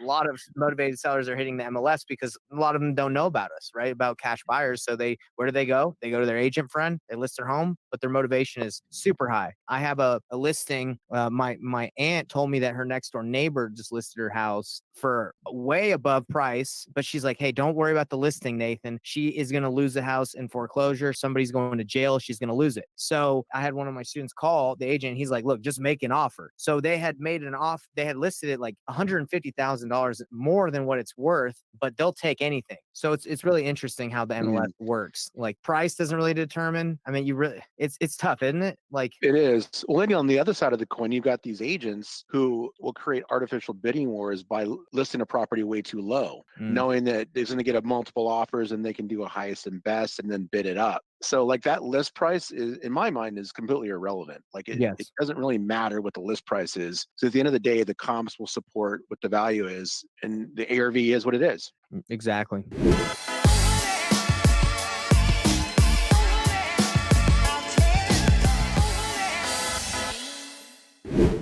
lot of motivated sellers are hitting the MLS because a lot of them don't know about us, right? About cash buyers. So where do they go? They go to their agent friend, they list their home, but their motivation is super high. I have a listing. My aunt told me that her next door neighbor just listed her house for way above price, but she's like, hey, don't worry about the listing, Nathan. She is going to lose the house in foreclosure. Somebody's going to jail. She's going to lose it. So I had one of my students call the agent. He's like, look, just make an offer. So they had made an offer. They had listed it like $150,000 more than what it's worth, but they'll take anything. So it's really interesting how the MLS works. Like price doesn't really determine. I mean, it's tough, isn't it? Like It is. Well, then on the other side of the coin, you've got these agents who will create artificial bidding wars by listing a property way too low, knowing that there's going to get a multiple offers and they can do a highest and best and then bid it up. So like that list price is, in my mind, is completely irrelevant. Like it yes, doesn't really matter what the list price is. So at the end of the day, the comps will support what the value is and the ARV is what it is. exactly.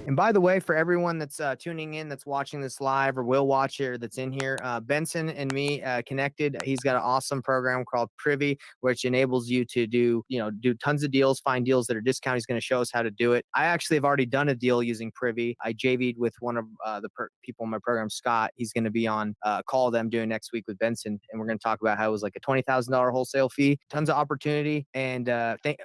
And by the way, for everyone that's tuning in, that's watching this live or will watch it or that's in here, Benson and me connected. He's got an awesome program called Privy, which enables you to do tons of deals, find deals that are discounted. He's going to show us how to do it. I actually have already done a deal using Privy. I JV'd with one of the people in my program, Scott. He's going to be on a call that I'm doing next week with Benson, and we're going to talk about how it was like a $20,000 wholesale fee, tons of opportunity. And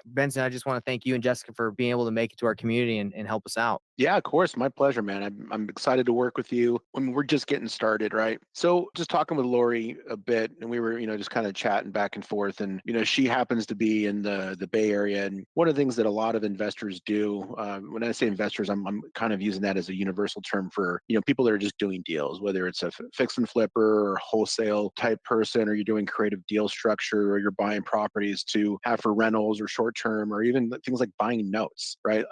Benson, I just want to thank you and Jessica for being able to make it to our community and help us out. Yeah, of course. My pleasure, man. I'm excited to work with you. I mean, we're just getting started, right? So just talking with Lori a bit, and we were, just kind of chatting back and forth. And, she happens to be in the Bay Area. And one of the things that a lot of investors do, when I say investors, I'm kind of using that as a universal term for, people that are just doing deals, whether it's a fix and flipper or wholesale type person, or you're doing creative deal structure, or you're buying properties to have for rentals or short term, or even things like buying notes, right?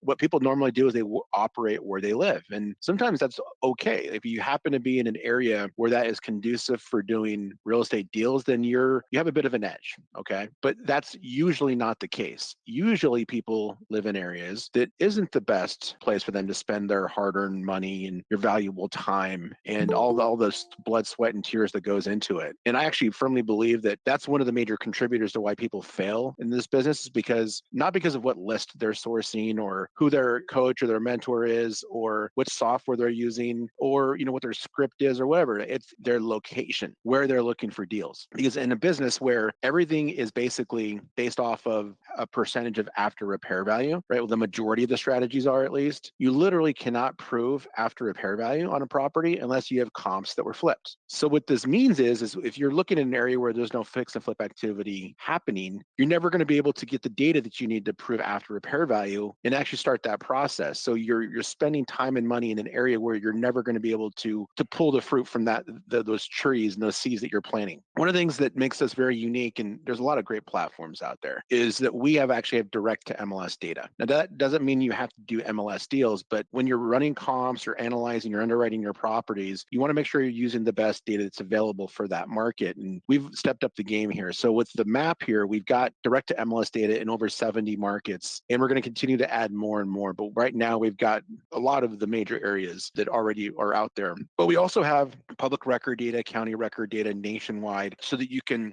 What people normally do is they operate where they live. And sometimes that's okay. If you happen to be in an area where that is conducive for doing real estate deals, then you have a bit of an edge. Okay. But that's usually not the case. Usually people live in areas that isn't the best place for them to spend their hard-earned money and your valuable time and all this blood, sweat, and tears that goes into it. And I actually firmly believe that that's one of the major contributors to why people fail in this business, is not because of what list they're sourcing or who their coach or their mentor is or what software they're using or what their script is or whatever. It's their location, where they're looking for deals. Because in a business where everything is basically based off of a percentage of after repair value, right? Well, the majority of the strategies are, at least, you literally cannot prove after repair value on a property unless you have comps that were flipped. So what this means is if you're looking in an area where there's no fix and flip activity happening, you're never going to be able to get the data that you need to prove after repair value and actually start that process. So you're spending time and money in an area where you're never going to be able to pull the fruit from those trees and those seeds that you're planting. One of the things that makes us very unique, and there's a lot of great platforms out there, is that we actually have direct to MLS data. Now that doesn't mean you have to do MLS deals, but when you're running comps or analyzing or underwriting your properties, you want to make sure you're using the best data that's available for that market. And we've stepped up the game here. So with the map here, we've got direct to MLS data in over 70 markets, and we're going to continue to add more and more. But right now we've got a lot of the major areas that already are out there. But we also have public record data, county record data nationwide, so that you can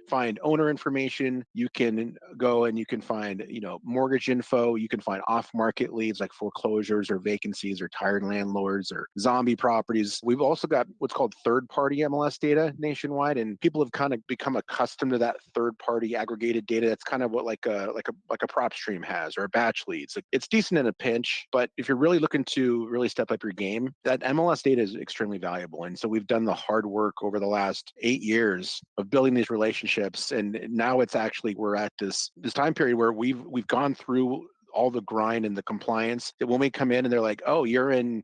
find owner information. You can go and you can find, mortgage info. You can find off-market leads like foreclosures or vacancies or tired landlords or zombie properties. We've also got what's called third-party MLS data nationwide, and people have kind of become accustomed to that third-party aggregated data. That's kind of what like a prop stream has, or a batch leads. It's decent in a pinch, but if you're really looking to really step up your game, that MLS data is extremely valuable. And so we've done the hard work over the last 8 years of building these relationships, and now we're at this time period where we've gone through all the grind and the compliance, that when we come in and they're like, oh, you're in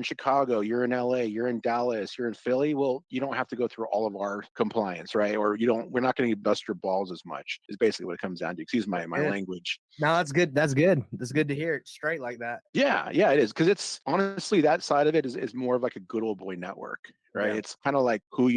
Chicago, you're in LA, you're in Dallas, you're in Philly. Well, you don't have to go through all of our compliance, right? Or we're not going to bust your balls as much, is basically what it comes down to. Excuse my language. No, that's good. That's good. That's good to hear it straight like that. Yeah, it is. Because it's honestly, that side of it is more of like a good old boy network, right? Yeah. It's kind of like who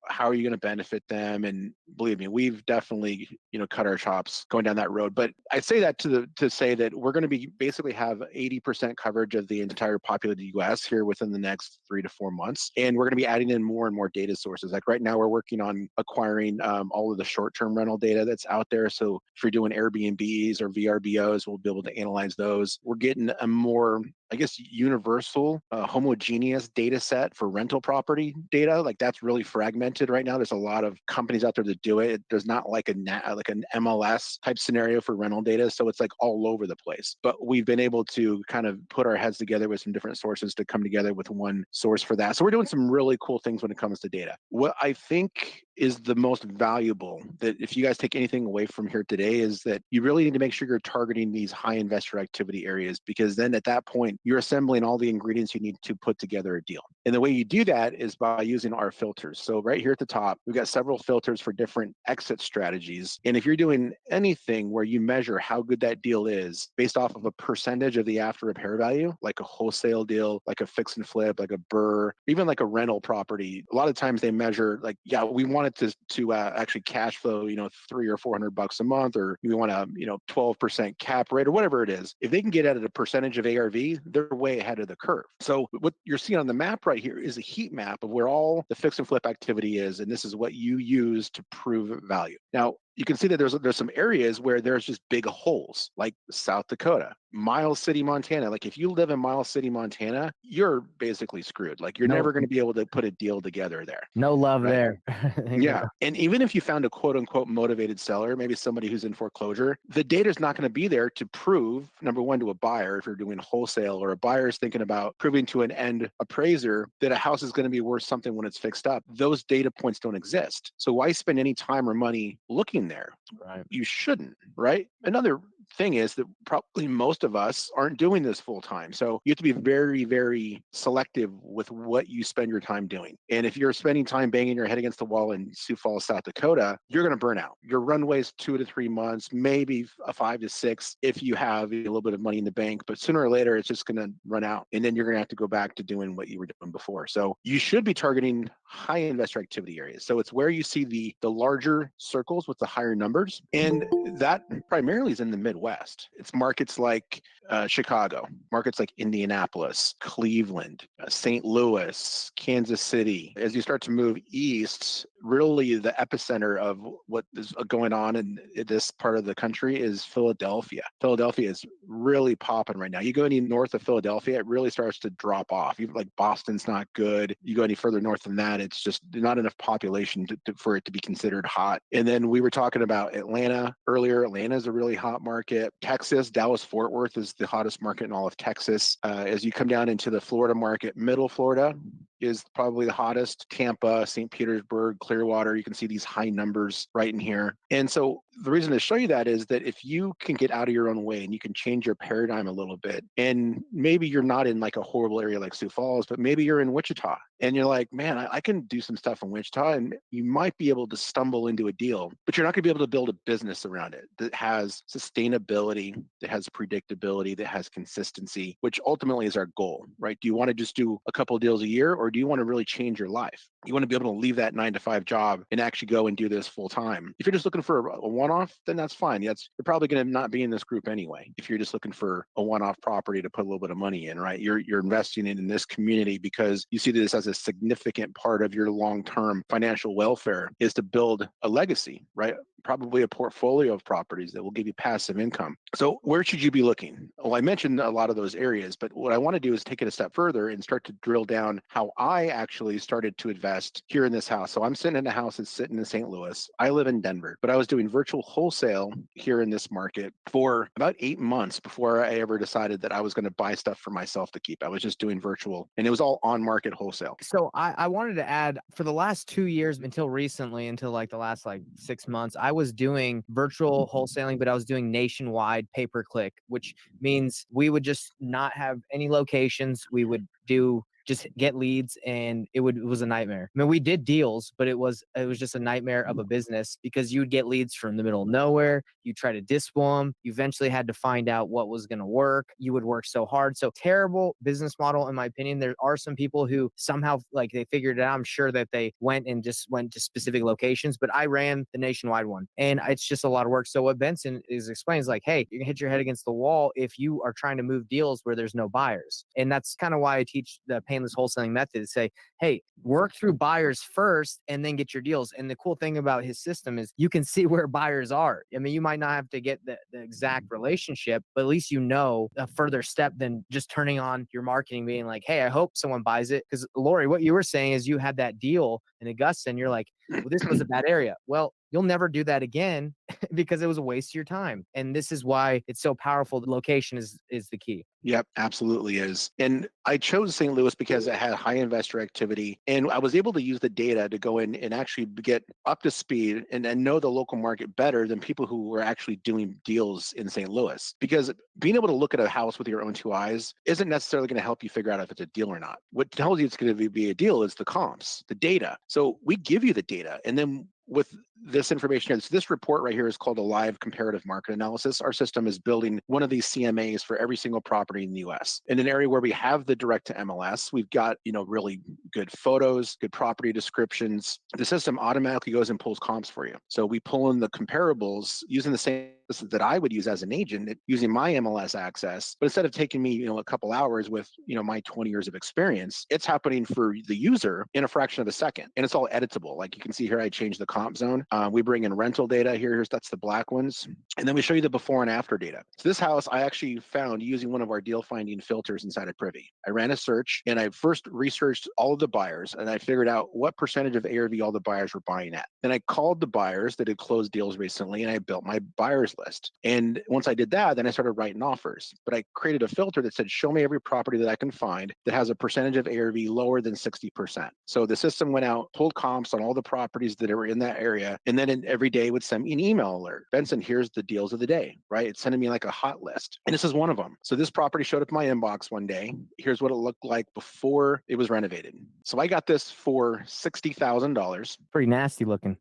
how are you going to benefit them? And believe me, we've definitely, cut our chops going down that road. But I say that that to say that we're going to be basically have 80% coverage of the entire populated US here within the next 3 to 4 months. And we're going to be adding in more and more data sources. Like right now, we're working on acquiring all of the short-term rental data that's out there. So if you're doing Airbnbs or VRBOs, we'll be able to analyze those. We're getting a more, I guess, universal, homogeneous data set for rental property data. Like that's really fragmented right now. There's a lot of companies out there that do it. There's not like like an MLS type scenario for rental data, so it's like all over the place. But we've been able to kind of put our heads together with some different sources to come together with one source for that. So we're doing some really cool things when it comes to data. What I think is the most valuable, that if you guys take anything away from here today, is that you really need to make sure you're targeting these high investor activity areas, because then at that point you're assembling all the ingredients you need to put together a deal. And the way you do that is by using our filters. So right here at the top, we've got several filters for different exit strategies. And if you're doing anything where you measure how good that deal is based off of a percentage of the after repair value, like a wholesale deal, like a fix and flip, like a BRRRR, even like a rental property, a lot of times they measure like, yeah, we want it to actually cash flow, $300 or $400 a month, or we want a 12% cap rate or whatever it is. If they can get at a percentage of ARV, they're way ahead of the curve. So what you're seeing on the map right here is a heat map of where all the fix and flip activity is, and this is what you use to prove value. Now, you can see that there's some areas where there's just big holes, like South Dakota, Miles City, Montana. Like if you live in Miles City, Montana, you're basically screwed. Like you're No, never going to be able to put a deal together there. no love Right. there. Yeah. And even if you found a quote unquote motivated seller, maybe somebody who's in foreclosure, the data is not going to be there to prove, number one, to a buyer, if you're doing wholesale, or a buyer is thinking about proving to an end appraiser that a house is going to be worth something when it's fixed up. Those data points don't exist. So why spend any time or money looking there? Right. You shouldn't, right? Another thing is that probably most of us aren't doing this full time. So you have to be very, very selective with what you spend your time doing. And if you're spending time banging your head against the wall in Sioux Falls, South Dakota, you're going to burn out. Your runway is 2 to 3 months, maybe a 5 to 6 if you have a little bit of money in the bank. But sooner or later, it's just going to run out. And then you're going to have to go back to doing what you were doing before. So you should be targeting high investor activity areas. So it's where you see the larger circles with the higher numbers. And that primarily is in the Midwest. It's markets like Chicago, markets like Indianapolis, Cleveland, St. Louis, Kansas City. As you start to move east, really the epicenter of what is going on in this part of the country is Philadelphia. Philadelphia is really popping right now. You go any north of Philadelphia, it really starts to drop off. Even like Boston's not good. You go any further north than that, it's just not enough population for it to be considered hot. And then we were talking about Atlanta earlier. Atlanta is a really hot market. Texas, Dallas-Fort Worth is the hottest market in all of Texas. As you come down into the Florida market, middle Florida is probably the hottest. Tampa, St. Petersburg, Clearwater, you can see these high numbers right in here. And so the reason to show you that is that if you can get out of your own way and you can change your paradigm a little bit, and maybe you're not in like a horrible area like Sioux Falls, but maybe you're in Wichita and you're like, man, I can do some stuff in Wichita, and you might be able to stumble into a deal, but you're not going to be able to build a business around it that has sustainability, that has predictability, that has consistency, which ultimately is our goal, right? Do you want to just do a couple of deals a year, or do you want to really change your life? You want to be able to leave that 9 to 5 job and actually go and do this full time. If you're just looking for a one-off, then that's fine. You're probably going to not be in this group anyway. If you're just looking for a one-off property to put a little bit of money in, right? You're investing in this community because you see this as a significant part of your long-term financial welfare, is to build a legacy, right? Probably a portfolio of properties that will give you passive income. So where should you be looking? Well, I mentioned a lot of those areas, but what I want to do is take it a step further and start to drill down how I actually started to invest here in this house. So I'm sitting in a house that's sitting in St. Louis. I live in Denver, but I was doing virtual wholesale here in this market for about 8 months before I ever decided that I was going to buy stuff for myself to keep. I was just doing virtual, and it was all on market wholesale. So I wanted to add, for the last 2 years until recently, until like the last like 6 months, I was doing virtual wholesaling, but I was doing nationwide pay-per-click, which means we would just not have any locations. We would do just get leads, and it was a nightmare. I mean, we did deals, but it was just a nightmare of a business because you would get leads from the middle of nowhere. You try to dispo them. You eventually had to find out what was going to work. You would work so hard. So terrible business model, in my opinion. There are some people who somehow like they figured it out. I'm sure that they went to specific locations, but I ran the nationwide one, and it's just a lot of work. So what Benson is explaining is like, hey, you can hit your head against the wall if you are trying to move deals where there's no buyers. And that's kind of why I teach the painless wholesaling method to say, hey, work through buyers first and then get your deals. And the cool thing about his system is you can see where buyers are. I mean, you might not have to get the exact relationship, but at least you know a further step than just turning on your marketing, being like, hey, I hope someone buys it. Because Lori, what you were saying is you had that deal in Augusta and you're like, well, this was a bad area. Well, you'll never do that again because it was a waste of your time. And this is why it's so powerful. The location is the key. Yep, absolutely is. And I chose St. Louis because it had high investor activity. And I was able to use the data to go in and actually get up to speed and know the local market better than people who were actually doing deals in St. Louis. Because being able to look at a house with your own two eyes isn't necessarily going to help you figure out if it's a deal or not. What tells you it's going to be a deal is the comps, the data. So we give you the data. And then with this information, so this report right here is called a live comparative market analysis. Our system is building one of these CMAs for every single property in the US. In an area where we have the direct to MLS, we've got, really good photos, good property descriptions. The system automatically goes and pulls comps for you. So we pull in the comparables using the same system that I would use as an agent, using my MLS access. But instead of taking me, a couple hours with, my 20 years of experience, it's happening for the user in a fraction of a second. And it's all editable. Like you can see here, I changed the comp zone. We bring in rental data here. That's the black ones. And then we show you the before and after data. So this house I actually found using one of our deal finding filters inside of Privy. I ran a search and I first researched all of the buyers and I figured out what percentage of ARV all the buyers were buying at. Then I called the buyers that had closed deals recently and I built my buyers list. And once I did that, then I started writing offers. But I created a filter that said, show me every property that I can find that has a percentage of ARV lower than 60%. So the system went out, pulled comps on all the properties that were in that area, and then every day would send me an email alert. Benson, here's the deals of the day, right? It's sending me like a hot list. And this is one of them. So this property showed up in my inbox one day. Here's what it looked like before it was renovated. So I got this for $60,000. Pretty nasty looking.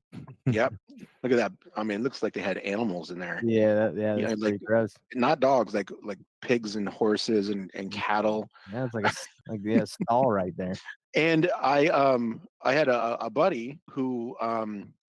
Yep. Look at that. I mean, it looks like they had animals in there. That's Like pretty gross. not dogs, like pigs and horses and cattle. Yeah, it's like a stall right there. And I had a buddy who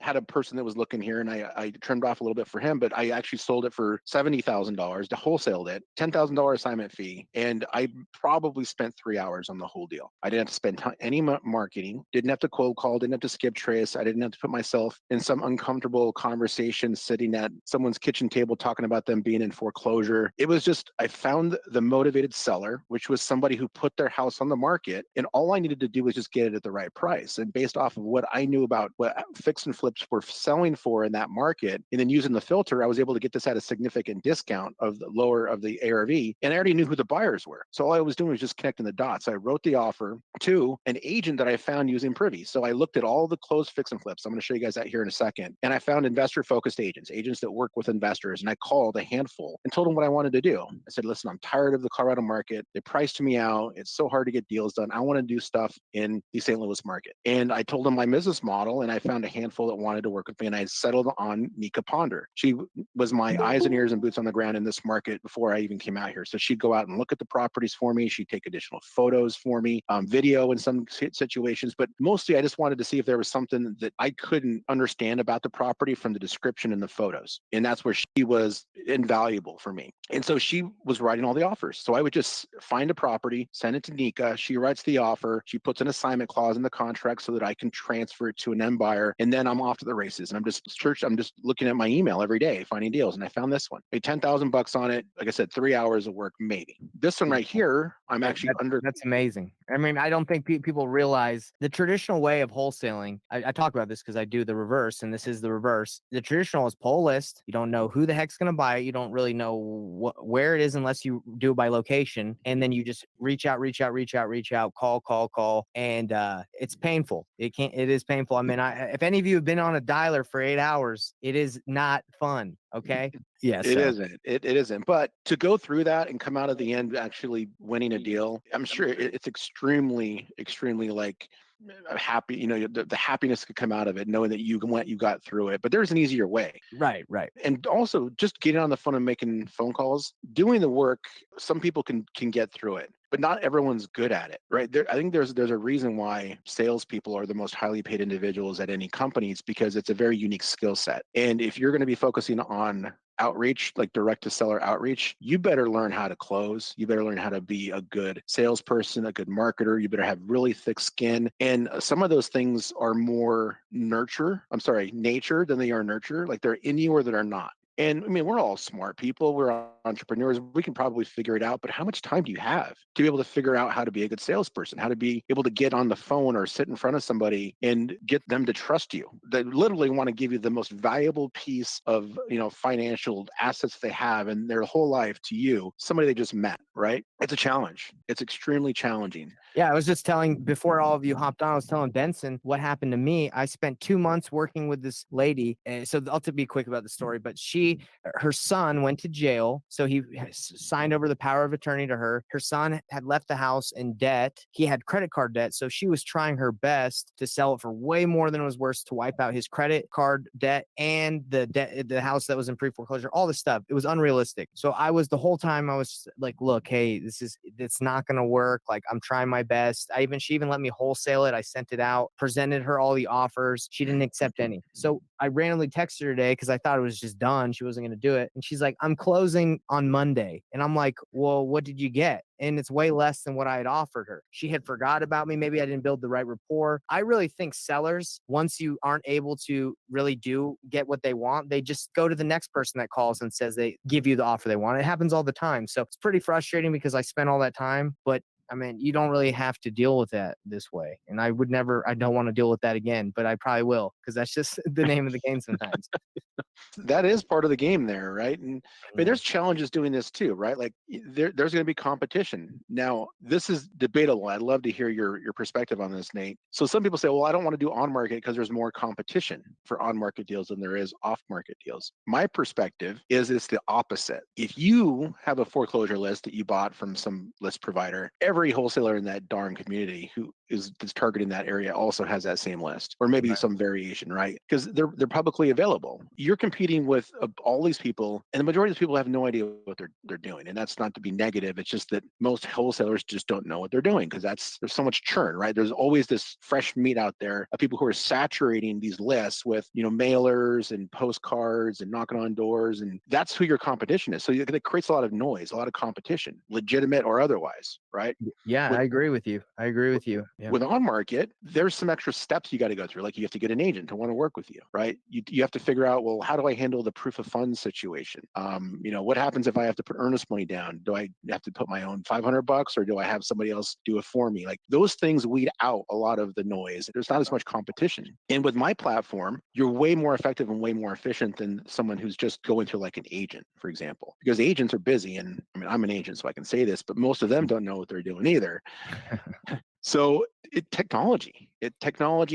had a person that was looking here, and I trimmed off a little bit for him, but I actually sold it for $70,000 to wholesaled it, $10,000 assignment fee, and I probably spent 3 hours on the whole deal. I didn't have to spend any marketing, didn't have to cold call, didn't have to skip trace, I didn't have to put myself in some uncomfortable conversation sitting at someone's kitchen table talking about them being in foreclosure. It was just I found the motivated seller, which was somebody who put their house on the market, and all I needed to do was just get it at the right price. And based off of what I knew about what fix and flips were selling for in that market, and then using the filter, I was able to get this at a significant discount of the lower of the ARV. And I already knew who the buyers were. So all I was doing was just connecting the dots. I wrote the offer to an agent that I found using Privy. So I looked at all the closed fix and flips. I'm going to show you guys that here in a second. And I found investor focused agents that work with investors. And I called a handful and told them what I wanted to do. I said, listen, I'm tired of the Colorado market. They priced me out. It's so hard to get deals done. I want to do stuff in the St. Louis market. And I told them my business model, and I found a handful that wanted to work with me, and I settled on Nika Ponder. She was my eyes and ears and boots on the ground in this market before I even came out here. So she'd go out and look at the properties for me. She'd take additional photos for me, video in some situations, but mostly I just wanted to see if there was something that I couldn't understand about the property from the description and the photos. And that's where she was invaluable for me. And so she was writing all the offers. So I would just find a property, send it to Nika. She writes the offer. She puts an assignment clause in the contract so that I can transfer it to an end buyer. And then I'm off to the races. And I'm just looking at my email every day, finding deals. And I found this one. Paid $10,000 on it. Like I said, 3 hours of work, maybe. This one right here, I'm actually under. That's amazing. I mean, I don't think people realize the traditional way of wholesaling. I talk about this because I do the reverse, and this is the reverse. The traditional is pull list. You don't know who the heck's going to buy it. You don't really know where it is unless you do it by location. And then you just reach out, call. And it's painful. It is painful. I mean, if any of you have been on a dialer for 8 hours, it is not fun. Okay. Yeah. It So isn't. It isn't. But to go through that and come out of the end actually winning a deal, I'm sure it's extremely, extremely like happy. The happiness could come out of it, knowing that you got through it. But there's an easier way. right, right. And also just getting on the phone and making phone calls, doing the work. Some people can get through it, but not everyone's good at it, right? I think there's a reason why salespeople are the most highly paid individuals at any companies, because it's a very unique skill set. And if you're going to be focusing on outreach, like direct to seller outreach, you better learn how to close. You better learn how to be a good salesperson, a good marketer. You better have really thick skin. And some of those things are more nature than they are nurture. Like they're in you or that are not. And I mean, we're all smart people. We're entrepreneurs. We can probably figure it out. But how much time do you have to be able to figure out how to be a good salesperson, how to be able to get on the phone or sit in front of somebody and get them to trust you? They literally want to give you the most valuable piece of, financial assets they have in their whole life to you, somebody they just met, right? It's a challenge. It's extremely challenging. Yeah, I was just telling before all of you hopped on, I was telling Benson what happened to me. I spent 2 months working with this lady. So I'll to be quick about the story, but her son went to jail. So he signed over the power of attorney to her. Her son had left the house in debt. He had credit card debt. So she was trying her best to sell it for way more than it was worth to wipe out his credit card debt and the house that was in pre-foreclosure, all this stuff. It was unrealistic. So the whole time I was like, look, hey, it's not going to work. Like I'm trying my best. She even let me wholesale it. I sent it out, presented her all the offers. She didn't accept any. So I randomly texted her today because I thought it was just done. She wasn't going to do it. And she's like, I'm closing on Monday. And I'm like, well, what did you get? And it's way less than what I had offered her. She had forgot about me. Maybe I didn't build the right rapport. I really think sellers, once you aren't able to really get what they want, they just go to the next person that calls and says they give you the offer they want. It happens all the time. So it's pretty frustrating because I spent all that time, but I mean, you don't really have to deal with that this way. And I don't want to deal with that again, but I probably will because that's just the name of the game sometimes. That is part of the game there, right? And I mean, Yeah. there's challenges doing this too, right? Like there's going to be competition. Now, this is debatable. I'd love to hear your perspective on this, Nate. So some people say, well, I don't want to do on market because there's more competition for on market deals than there is off market deals. My perspective is it's the opposite. If you have a foreclosure list that you bought from some list provider, every wholesaler in that darn community who is targeting that area also has that same list, or maybe Right. some variation, right? Because they're publicly available. You're competing with all these people, and the majority of people have no idea what they're doing. And that's not to be negative. It's just that most wholesalers just don't know what they're doing because there's so much churn, right? There's always this fresh meat out there of people who are saturating these lists with mailers and postcards and knocking on doors, and that's who your competition is. So it creates a lot of noise, a lot of competition, legitimate or otherwise, right? Yeah, With I agree with you. I agree with you. Yeah. with on market, there's some extra steps you got to go through. Like you have to get an agent to want to work with you, right? You have to figure out, well, how do I handle the proof of funds situation? What happens if I have to put earnest money down? Do I have to put my own $500 or do I have somebody else do it for me? Like those things weed out a lot of the noise. There's not as much competition. And with my platform, you're way more effective and way more efficient than someone who's just going through like an agent, for example, because agents are busy. And I mean, I'm an agent, so I can say this, but most of them don't know what they're doing either. So technology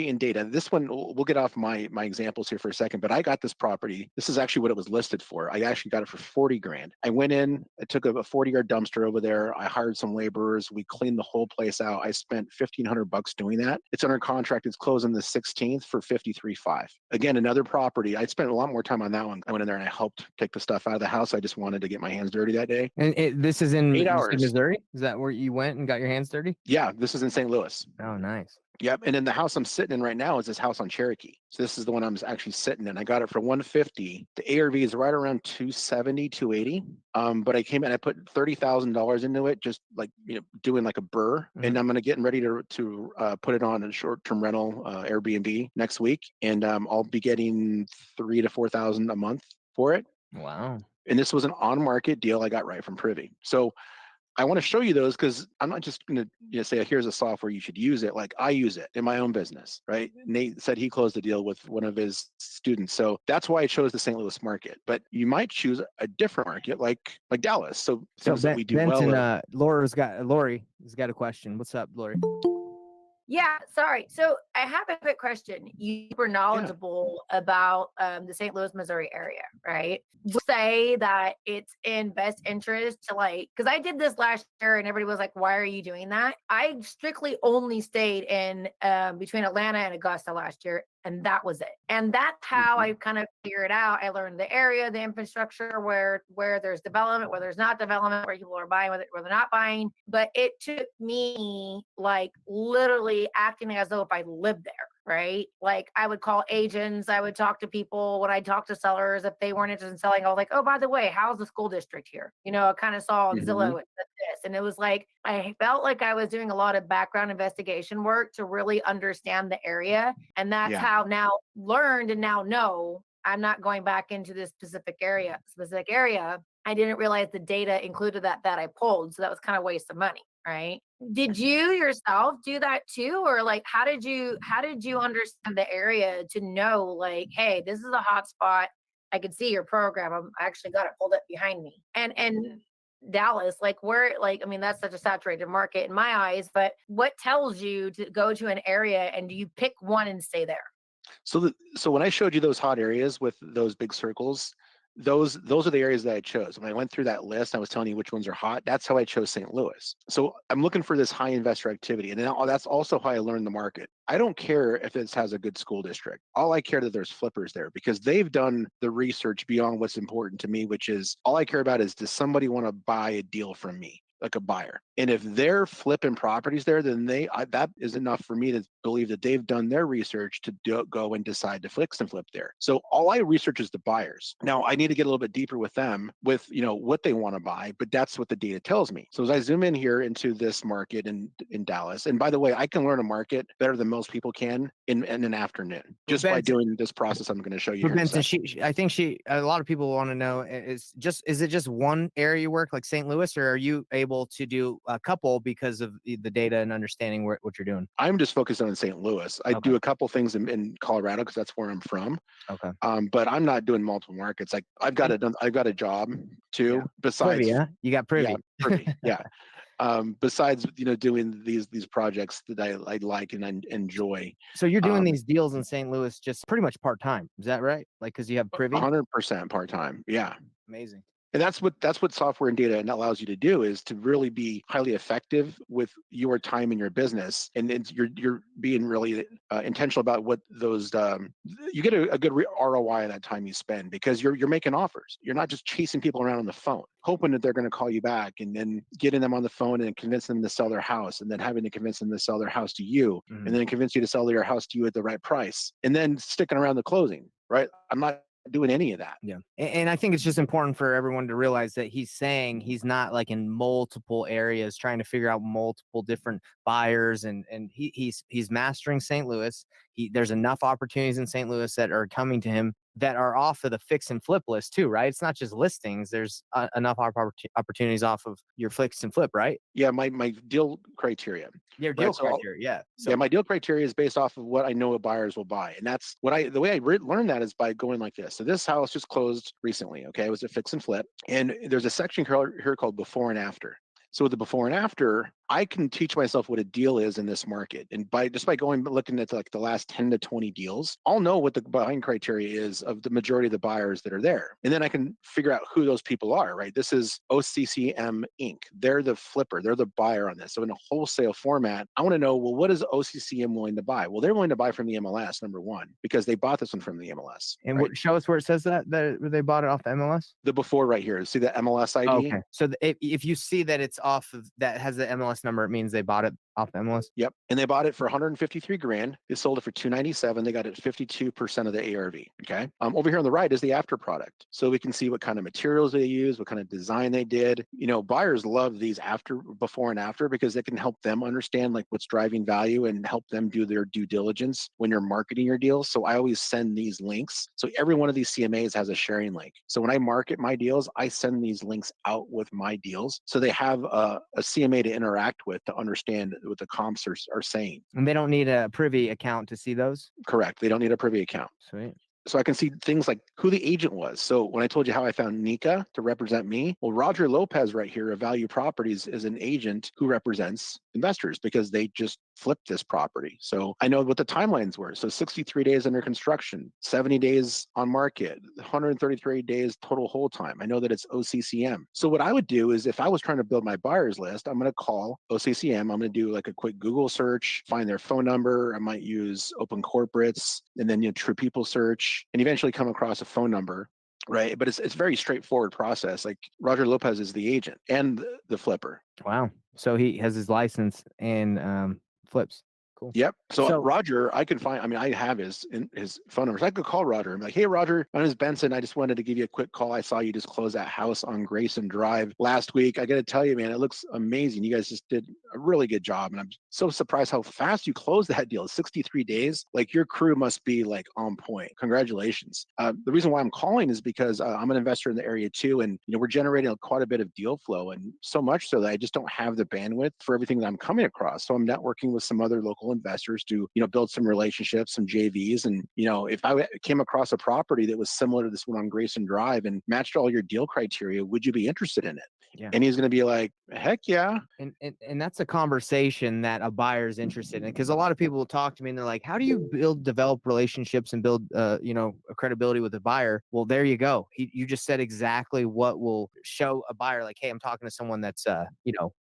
and data. This one, we'll get off my examples here for a second, but I got this property. This is actually what it was listed for. I actually got it for 40 grand. I went in, I took a 40-yard dumpster over there. I hired some laborers. We cleaned the whole place out. I spent $1,500 doing that. It's under contract. It's closing the 16th for 53.5. Again, another property. I spent a lot more time on that one. I went in there and I helped take the stuff out of the house. I just wanted to get my hands dirty that day. And this is in, Eight you said hours. Missouri? Is that where you went and got your hands dirty? Yeah, this is in St. Louis. Oh, nice. Yep. And then the house I'm sitting in right now is this house on Cherokee. So this is the one I'm actually sitting in. I got it for 150. The ARV is right around 270, 280. But I came in, I put $30,000 into it, just like, doing like a burr. Mm-hmm. And I'm going to get ready to put it on a short-term rental Airbnb next week. And I'll be getting 3,000 to 4,000 a month for it. Wow. And this was an on-market deal I got right from Privy. So I want to show you those because I'm not just going to say, here's a software, you should use it. Like I use it in my own business, right? Nate said he closed a deal with one of his students. So that's why I chose the St. Louis market. But you might choose a different market like Dallas. So things that we do Benson, well. Lori's got a question. What's up, Lori? Yeah, sorry. So I have a quick question. You were Yeah. knowledgeable about the St. Louis, Missouri area, right? Would you say that it's in best interest to like, because I did this last year and everybody was like, why are you doing that? I strictly only stayed in between Atlanta and Augusta last year, and that was it. And that's how Mhm. I kind of figured out. I learned the area, the infrastructure, where there's development, where there's not development, where people are buying, where they're not buying. But it took me like literally acting as though if I lived there. Right. Like I would call agents, I would talk to people when I talk to sellers. If they weren't interested in selling, I was like, oh, by the way, how's the school district here? I kind of saw on Zillow Mhm. it said this. And it was like, I felt like I was doing a lot of background investigation work to really understand the area. And that's Yeah. how now learned and now know I'm not going back into this specific area. I didn't realize the data included that I pulled. So that was kind of waste of money, right? Did you yourself do that too? Or like how did you understand the area to know like, hey, this is a hot spot. I could see your program. I actually got it pulled up behind me. And Dallas, like where like I mean that's such a saturated market in my eyes, but what tells you to go to an area and do you pick one and stay there? So when I showed you those hot areas with those big circles, those are the areas that I chose. When I went through that list, I was telling you which ones are hot. That's how I chose St. Louis. So I'm looking for this high investor activity, and then that's also how I learned the market. I don't care if this has a good school district. All I care that there's flippers there because they've done the research beyond what's important to me, which is all I care about is does somebody want to buy a deal from me? Like a buyer. And if they're flipping properties there, then that is enough for me to believe that they've done their research to go and decide to fix and flip there. So all I research is the buyers. Now I need to get a little bit deeper with them with what they want to buy, but that's what the data tells me. So as I zoom in here into this market in Dallas, and by the way, I can learn a market better than most people can in an afternoon But just by Benson, doing this process I'm going to show you but here in a Benson, second. I think a lot of people want to know is it just one area you work like St. Louis, or are you able to do a couple because of the data and understanding what you're doing? I'm just focused on St. Louis. I Okay. do a couple things in Colorado because that's where I'm from. Okay. But I'm not doing multiple markets. Like And I've got a job yeah, too. privy, Besides, huh? You got yeah, privy. privy, yeah. Besides, doing these projects that I like and I enjoy. So you're doing Um, these deals in St. Louis just pretty much part time. Is that right? Like because you have privy. 100% part time. Yeah. Amazing. And that's what software and data and allows you to do is to really be highly effective with your time in your business, and you're being really intentional about what those you get a good ROI on that time you spend because you're making offers. You're not just chasing people around on the phone, hoping that they're going to call you back, and then getting them on the phone and convincing them to sell their house, and then having to convince them to sell their house to you, and Mhm. then convince you to sell your house to you at the right price, and then sticking around the closing. Right? I'm not doing any of that. Yeah. And I think it's just important for everyone to realize that he's saying he's not like in multiple areas trying to figure out multiple different buyers and he's mastering St. Louis. There's enough opportunities in St. Louis that are coming to him that are off of the fix and flip list too, right? It's not just listings. There's enough opportunities off of your fix and flip, right? Yeah, my deal criteria, Your right? deal So criteria, yeah. yeah, So my deal criteria is based off of what I know buyers will buy, and that's the way I learned that is by going like this. So this house just closed recently. Okay, it was a fix and flip, and there's a section here called before and after. So with the before and after, I can teach myself what a deal is in this market, and by going looking at like the last 10 to 20 deals, I'll know what the buying criteria is of the majority of the buyers that are there, and then I can figure out who those people are. Right? This is OCCM Inc. They're the flipper, they're the buyer on this. So in a wholesale format, I want to know, well, what is OCCM willing to buy? Well, they're willing to buy from the MLS, number one, because they bought this one from the MLS. and Right? show us where it says that they bought it off the MLS. The before right here, see the MLS Oh, ID? okay. So if you see that it's off of that has the MLS number, it means they bought it off the MLS. Yep. And they bought it for 153 grand. They sold it for 297. They got it 52% of the ARV. Okay. Over here on the right is the after product. So we can see what kind of materials they use, what kind of design they did. Buyers love these before and after because they can help them understand like what's driving value and help them do their due diligence when you're marketing your deals. So I always send these links. So every one of these CMAs has a sharing link. So when I market my deals, I send these links out with my deals. So they have a CMA to interact with to understand what the comps are saying. And they don't need a privy account to see those. Correct. They don't need a privy account. Sweet. So I can see things like who the agent was. So when I told you how I found Nika to represent me, well, Roger Lopez right here of Value Properties is an agent who represents investors because they just flipped this property. So I know what the timelines were. So 63 days under construction, 70 days on market, 133 days total hold time. I know that it's OCCM. So what I would do is if I was trying to build my buyers list, I'm going to call OCCM. I'm going to do like a quick Google search, find their phone number. I might use Open Corporates and then True People search and eventually come across a phone number. Right. But it's very straightforward process. Like Roger Lopez is the agent and the flipper. Wow. So he has his license and flips. Cool. Yep. So So Roger, I can find. I mean, I have his phone number. So I could call Roger. I'm like, hey, Roger, my name is Benson. I just wanted to give you a quick call. I saw you just close that house on Grayson Drive last week. I got to tell you, man, it looks amazing. You guys just did a really good job, and I'm so surprised how fast you closed that deal. 63 days. Like your crew must be like on point. Congratulations. The reason why I'm calling is because I'm an investor in the area too, and we're generating quite a bit of deal flow, and so much so that I just don't have the bandwidth for everything that I'm coming across. So I'm networking with some other local investors to build some relationships, some JVs. And if I came across a property that was similar to this one on Grayson Drive and matched all your deal criteria, would you be interested in it? yeah. And he's going to be like, heck yeah. And that's a conversation that a buyer is interested in, because a lot of people will talk to me and they're like, how do you develop relationships and build a credibility with a buyer? Well, there you go. You just said exactly what will show a buyer like, hey, I'm talking to someone that's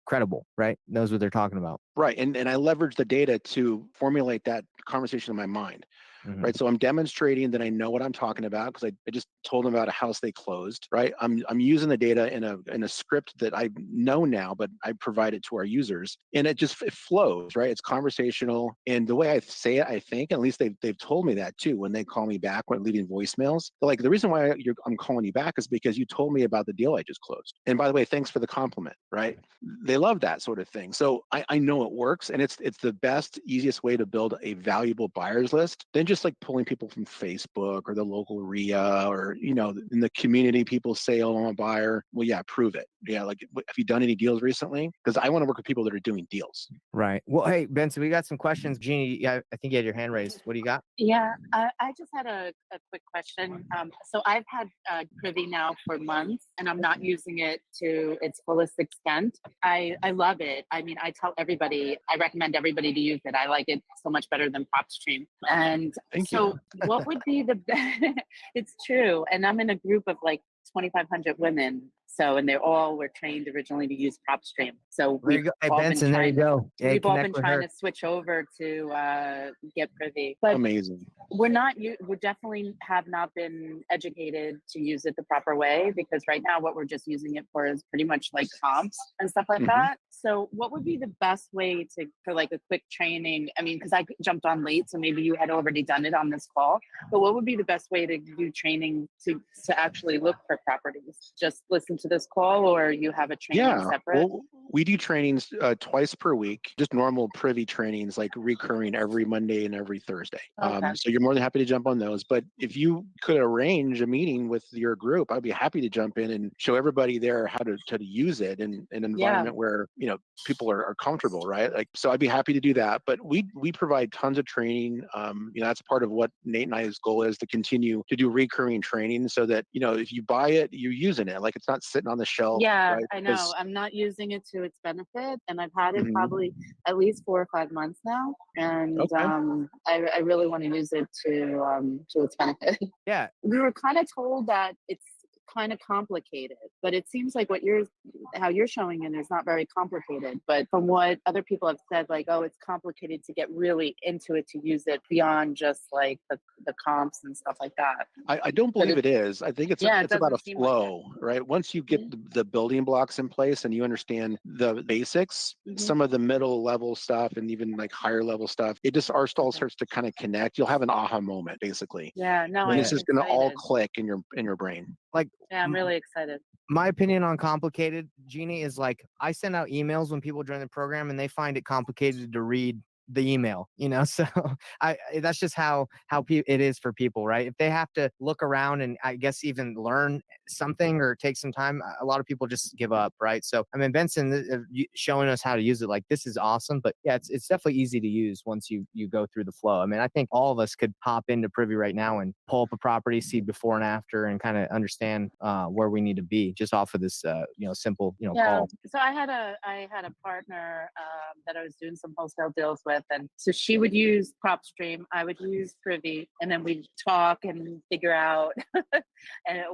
credible, right? Knows what they're talking about. Right. And I leverage the data to formulate that conversation in my mind. Mhm. Right. So I'm demonstrating that I know what I'm talking about because I just told them about a house they closed. Right. I'm using the data in a script that I know now, but I provide it to our users, and it flows. Right. It's conversational, and the way I say it, I think, at least they've told me that too when they call me back when leaving voicemails. They're like, the reason why I'm calling you back is because you told me about the deal I just closed, and by the way, thanks for the compliment. Right. They love that sort of thing. So I know it works, and it's the best, easiest way to build a valuable buyers list than just like pulling people from Facebook or the local RIA or in the community. People say, oh, I'm a buyer. Well, yeah, prove it. Yeah, like have you done any deals recently? Because I want to work with people that are doing deals. Right. Well, hey, Benson, we got some questions. Jeannie, yeah, I think you had your hand raised. What do you got? Yeah, I just had a quick question. So I've had Privy now for months, and I'm not using it to its fullest extent. I love it. I mean, I tell everybody, I recommend everybody to use it. I like it so much better than PropStream. And Thank so, you. what would be the? It's true, and I'm in a group of like 2,500 women. So, and they all were trained originally to use PropStream. So There you go. Hey, Benson, there you go. Yeah, we've all been connect with trying her. to switch over to get Privy, but Amazing. we're not. We definitely have not been educated to use it the proper way, because right now what we're just using it for is pretty much like comps and stuff like Mhm. that. So, what would be the best way for like a quick training? I mean, because I jumped on late, so maybe you had already done it on this call. But what would be the best way to do training to actually look for properties? Just listen to this call, or you have a training Yeah, separate? well, we do trainings twice per week, just normal Privy trainings, like recurring every Monday and every Thursday. Okay. So you're more than happy to jump on those. But if you could arrange a meeting with your group, I'd be happy to jump in and show everybody there how to use it in an environment where people are comfortable, right? Like, so I'd be happy to do that. But we provide tons of training. That's part of what Nate and I's goal is, to continue to do recurring training, so that if you buy it, you're using it. Like, it's not sitting on the shelf. Yeah, Right? I know. I'm not using it to its benefit, and I've had it Mhm. probably at least 4 or 5 months now, and Okay. I really want to use it to its benefit. Yeah. We were kind of told that it's kind of complicated, but it seems like how you're showing it is not very complicated. But from what other people have said, like, oh, it's complicated to get really into it, to use it beyond just like the comps and stuff like that. I don't But believe it is. I think it's yeah, it it's about a doesn't seem like it. flow, right? Once you get the building blocks in place and you understand the basics, Mhm. some of the middle level stuff and even like higher level stuff, it just our stall starts to kind of connect. You'll have an aha moment, basically, Yeah, no, and I'm it's just going to all excited. click in your brain. Like, Yeah, I'm really excited. my opinion on complicated, Jeannie, is like, I send out emails when people join the program and they find it complicated to read the email, so that's just how it is for people, right? If they have to look around and I guess even learn something or take some time, a lot of people just give up, right? So I mean, Benson showing us how to use it, like, this is awesome. But yeah, it's definitely easy to use once you go through the flow. I mean, I think all of us could hop into Privy right now and pull up a property, see before and after, and kind of understand where we need to be just off of this simple Yeah. call. So I had a partner that I was doing some wholesale deals with, and so she would use PropStream, I would use Privy, and then we'd talk and figure out and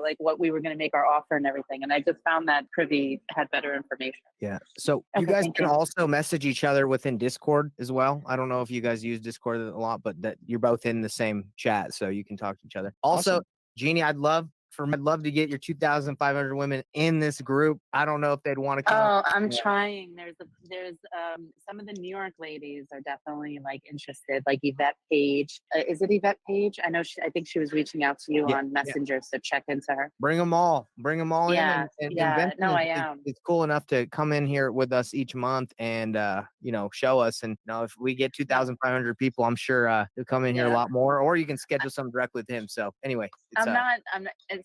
like what we were going to make our offer and everything. And I just found that Privy had better information. Yeah. So you Okay, guys thank can you. also message each other within Discord as well. I don't know if you guys use Discord a lot, but that you're both in the same chat, so you can talk to each other. Also, Awesome. Jeannie, I'd love to get your 2,500 women in this group. I don't know if they'd want to come. Oh, I'm trying. There's some of the New York ladies are definitely like interested, like Yvette Page. Is it Yvette Page? I think she was reaching out to you Yeah, on Messenger, so check into her. Bring them all in. Yeah, And yeah. Benson No, I am. it's cool enough to come in here with us each month and show us. And if we get 2,500 people, I'm sure he'll come in here a Yeah. lot more, or you can schedule something directly with him. So anyway, it's I'm not.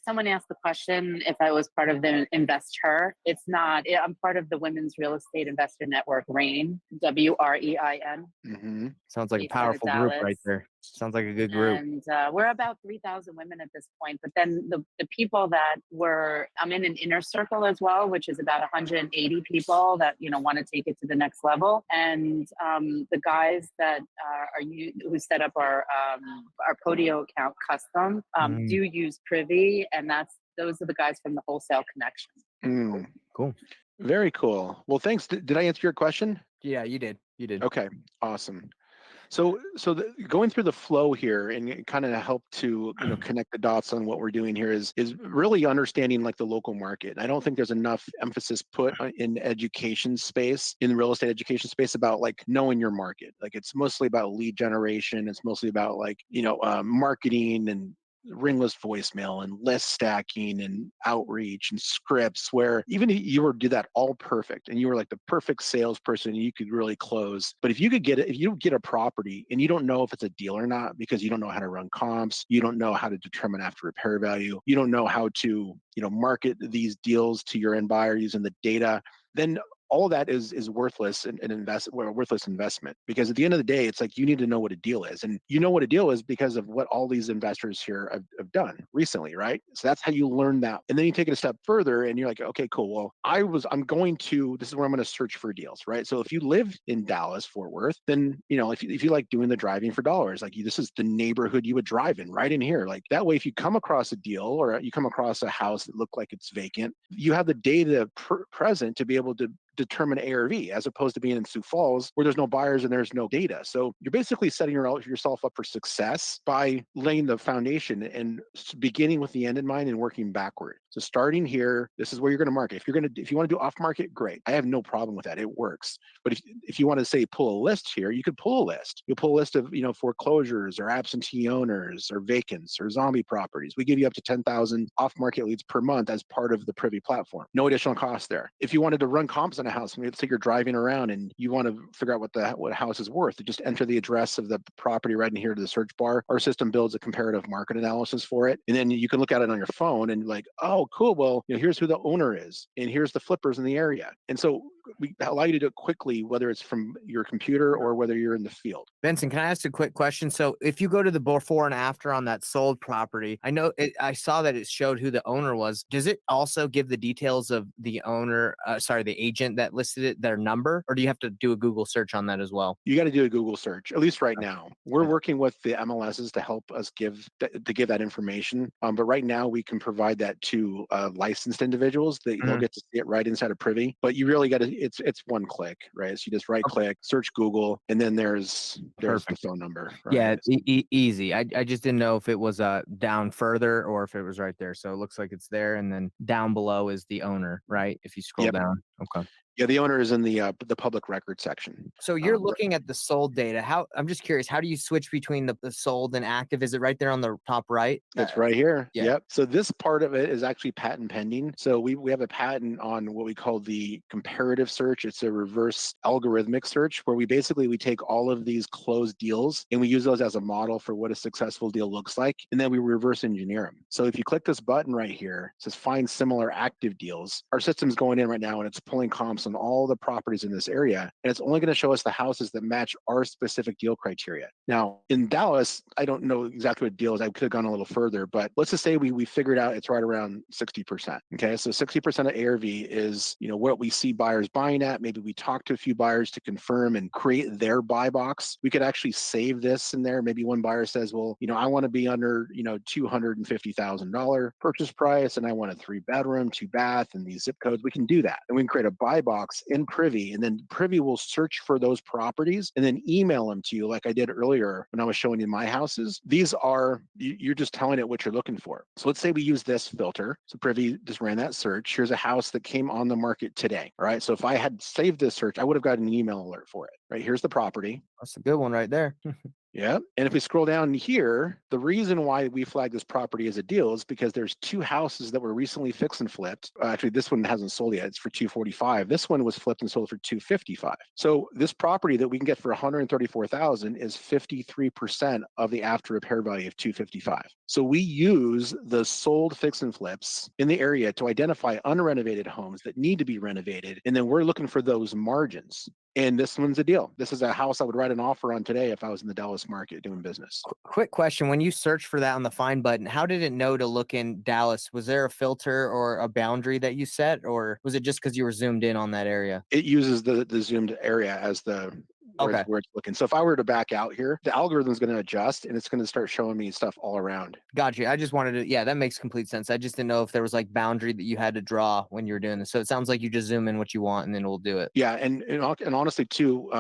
Someone asked the question if I was part of the Invest Her. It's not. I'm part of the Women's Real Estate Investor Network, RAIN, WREIN. Mm-hmm. sounds like a based out of powerful group right Dallas. there. Sounds like a good group. And we're about 3,000 women at this point. But then the people that I'm in an inner circle as well, which is about 180 people that want to take it to the next level. And the guys that who set up our Podio account custom do use Privy, and those are the guys from the Wholesale Connection. Mm. Cool. Very cool. Well, thanks. Did I answer your question? Yeah, you did. Okay, awesome. So going through the flow here and kind of help to connect the dots on what we're doing here is really understanding like the local market. I don't think there's enough emphasis put in education space, in the real estate education space, about like knowing your market. Like it's mostly about lead generation. It's mostly about like marketing and ringless voicemail and list stacking and outreach and scripts, where even if you did that all perfect and you were like the perfect salesperson and you could really close. But if you get a property and you don't know if it's a deal or not, because you don't know how to run comps, you don't know how to determine after repair value, you don't know how to market these deals to your end buyer using the data, then all of that is worthless and worthless investment. Because at the end of the day, it's like you need to know what a deal is, and what a deal is because of what all these investors here have done recently, right? So that's how you learn that, and then you take it a step further, and you're like, okay, cool. Well, this is where I'm going to search for deals, right? So if you live in Dallas, Fort Worth, then if you like doing the driving for dollars, like this is the neighborhood you would drive in, right in here. Like that way, if you come across a deal or you come across a house that looked like it's vacant, you have the data present to be able to determine ARV, as opposed to being in Sioux Falls where there's no buyers and there's no data. So you're basically setting yourself up for success by laying the foundation and beginning with the end in mind and working backward. So starting here, this is where you're going to market. If you want to do off market, great. I have no problem with that. It works. But if you want to say pull a list here, you could pull a list. You pull a list of foreclosures or absentee owners or vacants or zombie properties. We give you up to 10,000 off market leads per month as part of the Privy platform. No additional cost there. If you wanted to run comps on a house, let's say you're driving around and you want to figure out what a house is worth, you just enter the address of the property right in here to the search bar. Our system builds a comparative market analysis for it, and then you can look at it on your phone and like, oh, cool. Well, here's who the owner is, and here's the flippers in the area, and so we allow you to do it quickly, whether it's from your computer or whether you're in the field. Benson, can I ask a quick question? So if you go to the before and after on that sold property, I saw that it showed who the owner was. Does it also give the details of the owner, the agent that listed it, their number, or do you have to do a Google search on that as well? You got to do a Google search, at least right now. We're working with the MLSs to help us give that information. But right now we can provide that to licensed individuals. They'll get to see it right inside of Privy. But you really got to, it's one click, right? So you just right click, search Google, and then there's the phone number. Right? Yeah, it's easy. I just didn't know if it was down further or if it was right there. So it looks like it's there, and then down below is the owner, right? If you scroll down. Okay. Yeah, the owner is in the public record section. So you're looking at the sold data. I'm just curious, how do you switch between the sold and active? Is it right there on the top right? It's right here. Yeah. Yep. So this part of it is actually patent pending. So we have a patent on what we call the comparative search. It's a reverse algorithmic search where we take all of these closed deals and we use those as a model for what a successful deal looks like. And then we reverse engineer them. So if you click this button right here, it says find similar active deals. Our system's going in right now and it's pulling comps on all the properties in this area. And it's only going to show us the houses that match our specific deal criteria. Now in Dallas, I don't know exactly what deal is. I could have gone a little further, but let's just say we figured out it's right around 60%. Okay. So 60% of ARV is, what we see buyers buying at. Maybe we talk to a few buyers to confirm and create their buy box. We could actually save this in there. Maybe one buyer says, well, I want to be under, $250,000 purchase price and I want a 3-bedroom, 2-bath and these zip codes. We can do that. And we can create a buy box in Privy and then Privy will search for those properties and then email them to you like I did earlier when I was showing you my houses. These are, you're just telling it what you're looking for. So let's say we use this filter. So Privy just ran that search. Here's a house that came on the market today. All right. So if I had saved this search, I would have gotten an email alert for it. Right. Here's the property. That's a good one right there. Yeah. And if we scroll down here, the reason why we flag this property as a deal is because there's 2 houses that were recently fixed and flipped. Actually, this one hasn't sold yet. It's for $245,000. This one was flipped and sold for $255,000. So this property that we can get for $134,000 is 53% of the after repair value of $255,000. So we use the sold fix and flips in the area to identify unrenovated homes that need to be renovated. And then we're looking for those margins. And this one's a deal. This is a house I would write an offer on today if I was in the Dallas market doing business. Quick question. When you search for that on the find button, how did it know to look in Dallas? Was there a filter or a boundary that you set, or was it just because you were zoomed in on that area? It uses the zoomed area as where it's looking. So if I were to back out here, the algorithm is going to adjust and it's going to start showing me stuff all around. Gotcha. I just wanted to, yeah, that makes complete sense. I just didn't know if there was like boundary that you had to draw when you were doing this. So it sounds like you just zoom in what you want and then we'll do it. Yeah. And honestly too,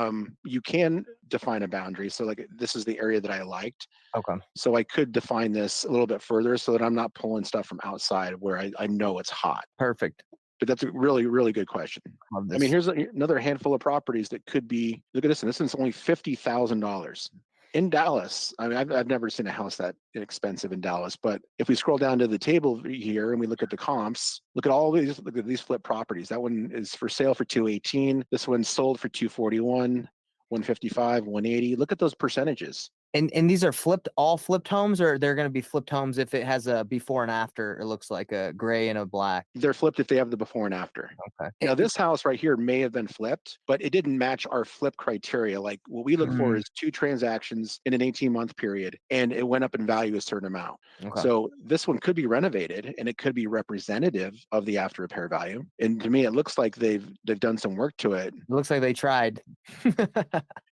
you can define a boundary. So like this is the area that I liked. Okay. So I could define this a little bit further so that I'm not pulling stuff from outside where I know it's hot. Perfect. But that's a really, really good question. I mean, here's another handful of properties that could be, look at this, and this is only $50,000 in Dallas. I mean, I've never seen a house that inexpensive in Dallas, but if we scroll down to the table here and we look at the comps, look at these flip properties. That one is for sale for $218. This one's sold for $241, $155, $180. Look at those percentages. And these are all flipped homes, or they're going to be flipped homes if it has a before and after? It looks like a gray and a black. They're flipped if they have the before and after. Okay. Now this house right here may have been flipped, but it didn't match our flip criteria. Like what we look for is 2 transactions in an 18-month period, and it went up in value a certain amount. Okay. So this one could be renovated, and it could be representative of the after repair value. And to me, it looks like they've done some work to it. It looks like they tried.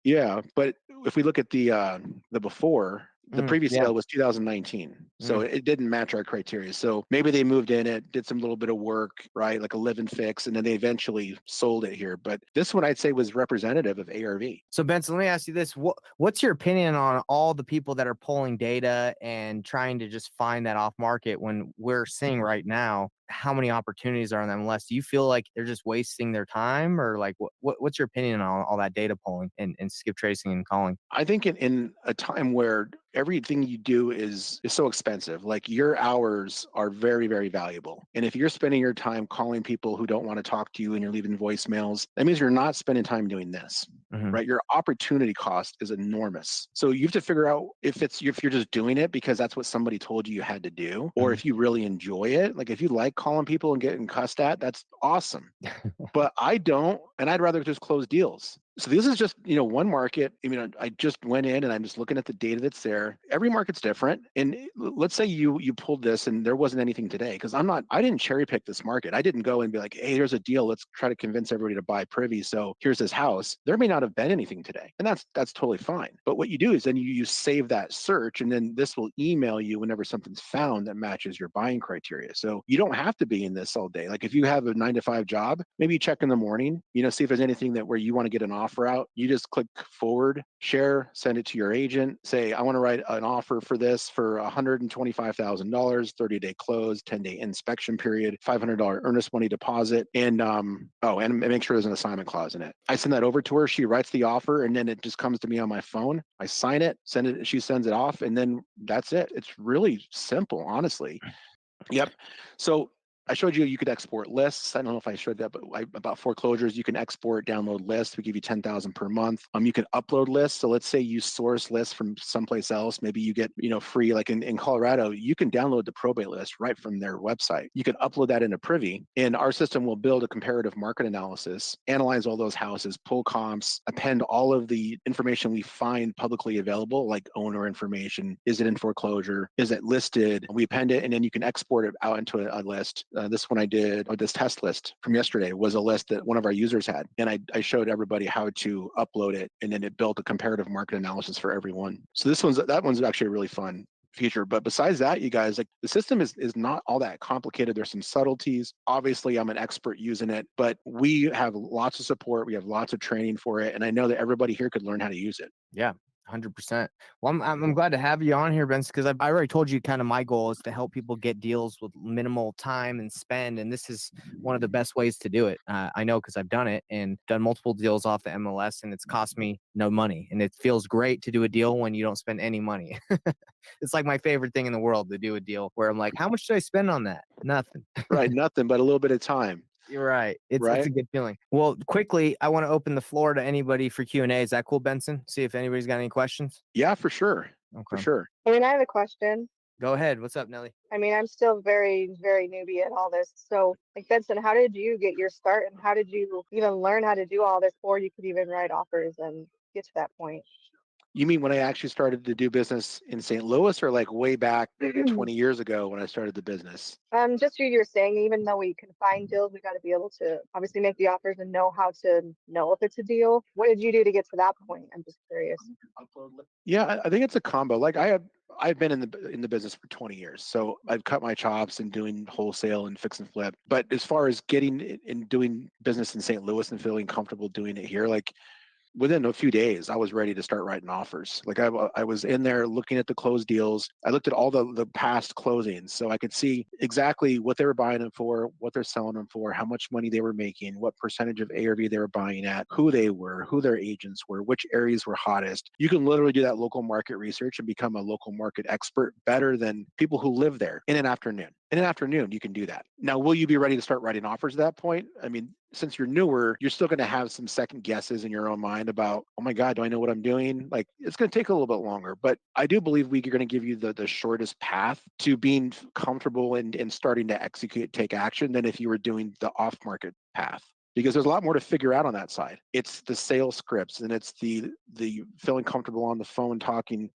Yeah, but if we look at the before, the previous yeah. sale was 2019. So it didn't match our criteria. So maybe they moved in it, did some little bit of work, right? Like a live and fix, and then they eventually sold it here. But this one I'd say was representative of ARV. So Benson, let me ask you this. What's your opinion on all the people that are pulling data and trying to just find that off market when we're seeing right now how many opportunities are on the MLS? Do you feel like they're just wasting their time, or like what's your opinion on all that data pulling and skip tracing and calling? I think in a time where everything you do is so expensive, like your hours are very, very valuable. And if you're spending your time calling people who don't want to talk to you and you're leaving voicemails, that means you're not spending time doing this, right? Your opportunity cost is enormous. So you have to figure out if you're just doing it because that's what somebody told you had to do, or if you really enjoy it. Like if you like calling people and getting cussed at, that's awesome. But I don't, and I'd rather just close deals. So this is just, one market. I mean, I just went in and I'm just looking at the data that's there. Every market's different. And let's say you pulled this and there wasn't anything today, because I didn't cherry pick this market. I didn't go and be like, hey, there's a deal. Let's try to convince everybody to buy Privy. So here's this house. There may not have been anything today. And that's totally fine. But what you do is then you save that search, and then this will email you whenever something's found that matches your buying criteria. So you don't have to be in this all day. Like if you have a 9-to-5 job, maybe you check in the morning, see if there's anything where you want to get an offer offer out, you just click forward, share, send it to your agent, say, I want to write an offer for this for $125,000, 30-day close, 10-day inspection period, $500 earnest money deposit, and and make sure there's an assignment clause in it. I send that over to her, she writes the offer, and then it just comes to me on my phone. I sign it, send it, she sends it off, and then that's it. It's really simple, honestly. Yep. So I showed you could export lists. I don't know if I showed that, but about foreclosures, you can export, download lists. We give you 10,000 per month. You can upload lists. So let's say you source lists from someplace else. Maybe you get, free, like in Colorado, you can download the probate list right from their website. You can upload that into Privy, and our system will build a comparative market analysis, analyze all those houses, pull comps, append all of the information we find publicly available, like owner information. Is it in foreclosure? Is it listed? We append it, and then you can export it out into a list. This one I did, or this test list from yesterday, was a list that one of our users had. And I showed everybody how to upload it, and then it built a comparative market analysis for everyone. So that one's actually a really fun feature. But besides that, you guys, like, the system is not all that complicated. There's some subtleties. Obviously, I'm an expert using it, but we have lots of support. We have lots of training for it. And I know that everybody here could learn how to use it. Yeah. 100%. Well, I'm glad to have you on here, Vince, because I already told you kind of my goal is to help people get deals with minimal time and spend, and this is one of the best ways to do it. I know because I've done it and done multiple deals off the MLS, and it's cost me no money, and it feels great to do a deal when you don't spend any money. It's like my favorite thing in the world to do a deal where I'm like, how much did I spend on that? Nothing. Right, nothing but a little bit of time. You're right. It's Right? a good feeling. Well, quickly, I want to open the floor to anybody for Q&A. Is that cool, Benson? See if anybody's got any questions. Yeah, for sure. For Okay. sure. I mean, I have a question. Go ahead. What's up, Nelly? I mean, I'm still very, very newbie at all this. So, like, Benson, how did you get your start, and how did you even learn how to do all this before you could even write offers and get to that point? You mean when I actually started to do business in St. Louis, or like way back 20 years ago when I started the business? Just you were saying, even though we can find deals, we got to be able to obviously make the offers and know how to know if it's a deal. What did you do to get to that point? I'm just curious. Yeah, I think it's a combo. Like, I've been in the business for 20 years, so I've cut my chops in doing wholesale and fix and flip. But as far as getting and doing business in St. Louis and feeling comfortable doing it here, like, within a few days, I was ready to start writing offers. Like, I was in there looking at the closed deals. I looked at all the past closings, so I could see exactly what they were buying them for, what they're selling them for, how much money they were making, what percentage of ARV they were buying at, who they were, who their agents were, which areas were hottest. You can literally do that local market research and become a local market expert better than people who live there in an afternoon. In an afternoon, you can do that. Now, will you be ready to start writing offers at that point? I mean, since you're newer, you're still going to have some second guesses in your own mind about, oh my God, do I know what I'm doing? Like, it's going to take a little bit longer, but I do believe we're going to give you the shortest path to being comfortable and starting to execute, take action, than if you were doing the off-market path. Because there's a lot more to figure out on that side. It's the sales scripts, and it's the feeling comfortable on the phone talking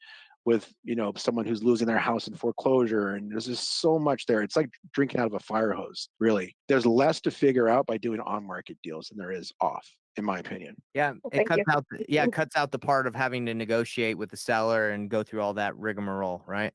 with someone who's losing their house in foreclosure, and there's just so much there. It's like drinking out of a fire hose, really. There's less to figure out by doing on-market deals than there is off, in my opinion. Yeah, Well, it thank cuts you. out it cuts out the part of having to negotiate with the seller and go through all that rigmarole, right?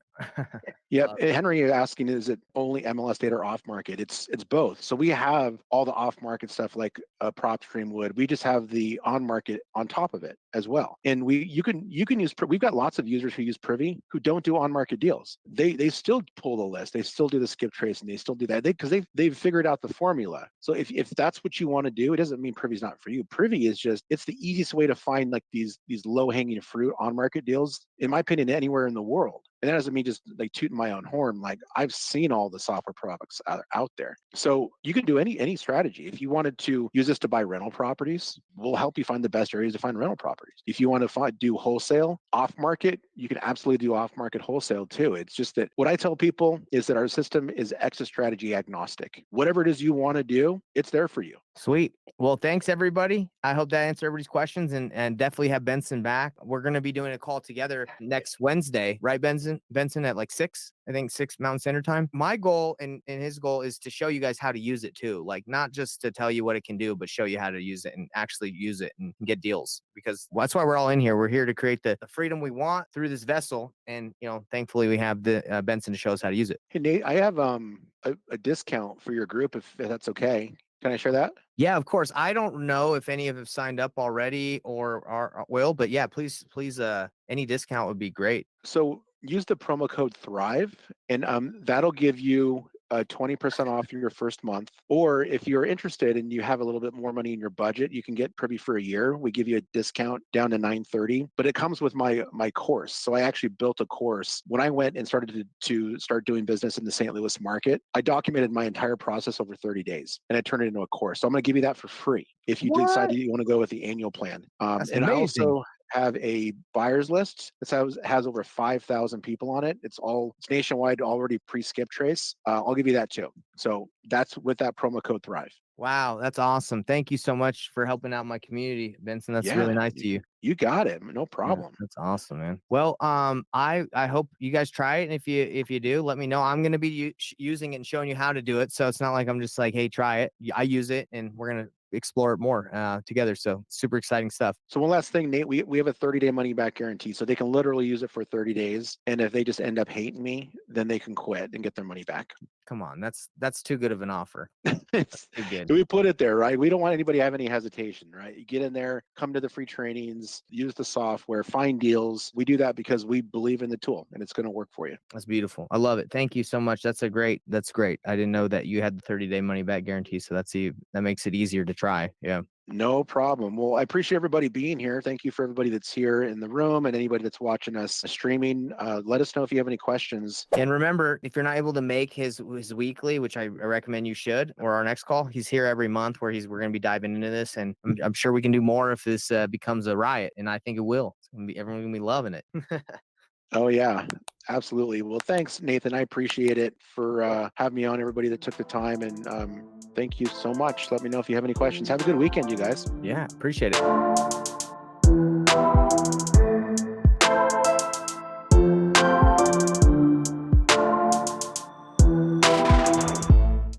Yep. And Henry, you're asking, is it only MLS data or off market? It's both. So we have all the off market stuff like PropStream would. We just have the on market on top of it as well. And you can use. We've got lots of users who use Privy who don't do on market deals. They still pull the list. They still do the skip trace, and they still do that because they've figured out the formula. So if that's what you want to do, it doesn't mean Privy's not for you. Privy is just, it's the easiest way to find like these low hanging fruit on market deals, in my opinion, anywhere in the world. And that doesn't mean just like tooting my own horn. Like, I've seen all the software products out there. So you can do any strategy. If you wanted to use this to buy rental properties, we'll help you find the best areas to find rental properties. If you want to do wholesale off market, you can absolutely do off market wholesale too. It's just that what I tell people is that our system is exit strategy agnostic. Whatever it is you want to do, it's there for you. Sweet. Well, thanks everybody. I hope that answered everybody's questions, and definitely have Benson back. We're going to be doing a call together next Wednesday, right, Benson? Benson at like 6, I think 6 Mountain Standard Time. My goal and his goal is to show you guys how to use it too. Like, not just to tell you what it can do, but show you how to use it and actually use it and get deals, because that's why we're all in here. We're here to create the freedom we want through this vessel. And, thankfully we have the Benson to show us how to use it. Hey, Nate, I have a discount for your group if that's okay. Can I share that? Yeah, of course. I don't know if any of have signed up already or are will, but yeah, please, any discount would be great. So use the promo code Thrive, and that'll give you 20% off your first month. Or if you're interested and you have a little bit more money in your budget, you can get Privy for a year. We give you a discount down to $930, but it comes with my course. So I actually built a course when I went and started to start doing business in the St. Louis market. I documented my entire process over 30 days, and I turned it into a course. So I'm going to give you that for free if you decide What? that you want to go with the annual plan. That's And I amazing. also have a buyers list that has over 5,000 people on it. It's nationwide, already pre-skip trace. I'll give you that too. So that's with that promo code Thrive. Wow, that's awesome. Thank you so much for helping out my community, Benson. That's Yeah, really nice of you. you got it. No Yeah, problem. that's awesome, man. Well, I hope you guys try it, and if you do, let me know. I'm gonna be using it and showing you how to do it, so it's not like I'm just like, hey, try it. I use it, and we're gonna explore it more together. So super exciting stuff. So one last thing, Nate, we have a 30-day money back guarantee. So they can literally use it for 30 days. And if they just end up hating me, then they can quit and get their money back. Come on, that's too good of an offer. It's, Too good. we put it there, right? We don't want anybody to have any hesitation, right? You get in there, come to the free trainings, use the software, find deals. We do that because we believe in the tool and it's going to work for you. That's beautiful. I love it. Thank you so much. That's great. I didn't know that you had the 30-day money back guarantee. So that makes it easier to try. Yeah. No problem. Well, I appreciate everybody being here. Thank you for everybody that's here in the room and anybody that's watching us streaming. Let us know if you have any questions. And remember, if you're not able to make his weekly, which I recommend you should, or our next call, he's here every month where we're going to be diving into this. And I'm sure we can do more if this becomes a riot. And I think it will. Everyone's going to be loving it. Oh, yeah, absolutely. Well, thanks, Nathan. I appreciate it for having me on, everybody that took the time. And thank you so much. Let me know if you have any questions. Have a good weekend, you guys. Yeah, appreciate it.